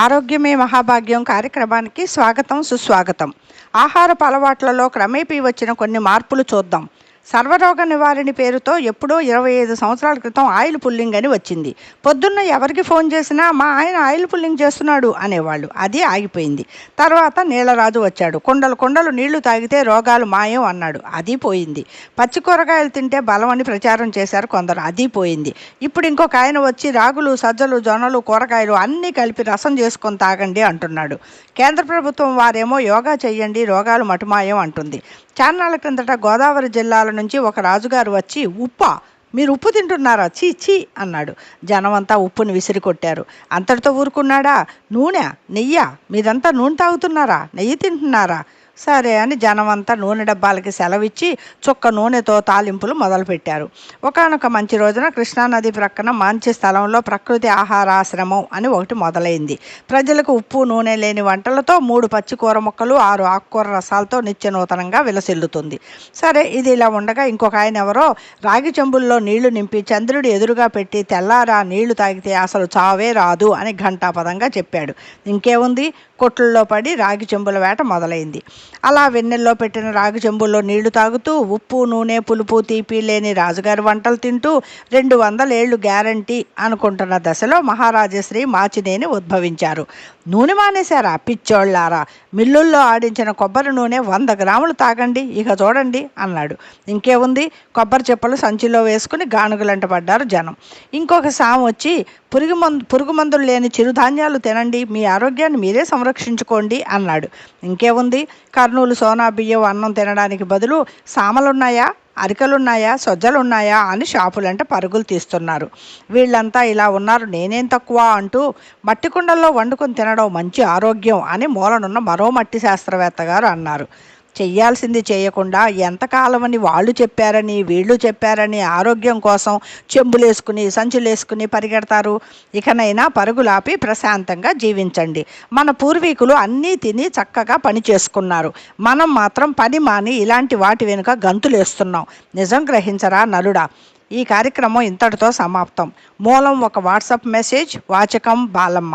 ఆరోగ్యమే మహాభాగ్యం కార్యక్రమానికి స్వాగతం సుస్వాగతం. ఆహారపు అలవాట్లలో క్రమేపీ వచ్చిన కొన్ని మార్పులు చూద్దాం. సర్వరోగ నివారణి పేరుతో ఎప్పుడో 25 సంవత్సరాల క్రితం ఆయిల్ పుల్లింగ్ అని వచ్చింది. పొద్దున్న ఎవరికి ఫోన్ చేసినా మా ఆయన ఆయిల్ పుల్లింగ్ చేస్తున్నాడు అనేవాళ్ళు. అది ఆగిపోయింది. తర్వాత నీళ్ళరాజు వచ్చాడు. కుండలు నీళ్లు తాగితే రోగాలు మాయం అన్నాడు. అది పోయింది. పచ్చి కూరగాయలు తింటే బలం అని ప్రచారం చేశారు కొందరు. అది పోయింది. ఇప్పుడు ఇంకొక ఆయన వచ్చి రాగులు, సజ్జలు, జొన్నలు, కూరగాయలు అన్నీ కలిపి రసం చేసుకొని తాగండి అంటున్నాడు. కేంద్ర ప్రభుత్వం వారేమో యోగా చెయ్యండి రోగాలు మటుమాయం అంటుంది. చాన్నాళ్ళ క్రిందట గోదావరి జిల్లాల నుంచి ఒక రాజుగారు వచ్చి మీరు ఉప్పు తింటున్నారా చీ చీ అన్నాడు. జనమంతా ఉప్పుని విసిరి కొట్టారు. అంతటితో ఊరుకున్నాడా? నూనె, నెయ్యి, మీరంతా నూనె తాగుతున్నారా, నెయ్యి తింటున్నారా? సరే అని జనమంతా నూనె డబ్బాలకి సెలవిచ్చి చుక్క నూనెతో తాలింపులు మొదలుపెట్టారు. ఒకానొక మంచి రోజున కృష్ణానది ప్రక్కన మంచి స్థలంలో ప్రకృతి ఆహారాశ్రమం అని ఒకటి మొదలైంది. ప్రజలకు ఉప్పు నూనె లేని వంటలతో 3 పచ్చి కూర ముక్కలు 6 ఆకుకూర రసాలతో నిత్య నూతనంగా విలసిల్లుతుంది. సరే, ఇది ఇలా ఉండగా ఇంకొక ఆయన ఎవరో రాగి చెంబుల్లో నీళ్లు నింపి చంద్రుడి ఎదురుగా పెట్టి తెల్లారా నీళ్లు తాగితే అసలు చావే రాదు అని ఘంటాపదంగా చెప్పాడు. ఇంకేముంది, కొట్లలో పడి రాగి చెంబుల వేట మొదలైంది. అలా వెన్నెల్లో పెట్టిన రాగి చెంబుల్లో నీళ్లు తాగుతూ ఉప్పు నూనె పులుపు తీపి లేని రాజుగారి వంటలు తింటూ 200 ఏళ్లు గ్యారంటీ అనుకుంటున్న దశలో మహారాజశ్రీ మాచినేని ఉద్భవించారు. నూనె మానేశారా పిచ్చోళ్ళారా? మిల్లుల్లో ఆడించిన కొబ్బరి నూనె 100 గ్రాములు తాగండి, ఇక చూడండి అన్నాడు. ఇంకేముంది, కొబ్బరి చెప్పలు సంచిలో వేసుకుని గానుగులంట పడ్డారు జనం. ఇంకొక సాము వచ్చి పురుగు మందులు లేని చిరుధాన్యాలు తినండి, మీ ఆరోగ్యాన్ని మీరే సంరక్షించుకోండి అన్నాడు. ఇంకేముంది, కర్నూలు సోనా బియ్యం అన్నం తినడానికి బదులు సామలున్నాయా, అరికలున్నాయా, సొజ్జలున్నాయా అని షాపులంటే పరుగులు తీస్తున్నారు. వీళ్ళంతా ఇలా ఉన్నారు, నేనేం తక్కువ అంటూ మట్టి కుండల్లో వండుకొని తినడం మంచి ఆరోగ్యం అని మూలనున్న మరో మట్టి శాస్త్రవేత్త గారు అన్నారు. చెయ్యాల్సింది చేయకుండా ఎంతకాలమని వాళ్ళు చెప్పారని వీళ్ళు చెప్పారని ఆరోగ్యం కోసం చెంబులేసుకుని సంచులేసుకుని పరిగెడతారు. ఇకనైనా పరుగులాపి ప్రశాంతంగా జీవించండి. మన పూర్వీకులు అన్నీ తిని చక్కగా పని చేసుకున్నారు. మనం మాత్రం పని మాని ఇలాంటి వాటి వెనుక గంతులేస్తున్నాం. నిజం గ్రహించరా నలుడా? ఈ కార్యక్రమం ఇంతటితో సమాప్తం. మూలం ఒక వాట్సాప్ మెసేజ్, వాచకం బాలమ్మ.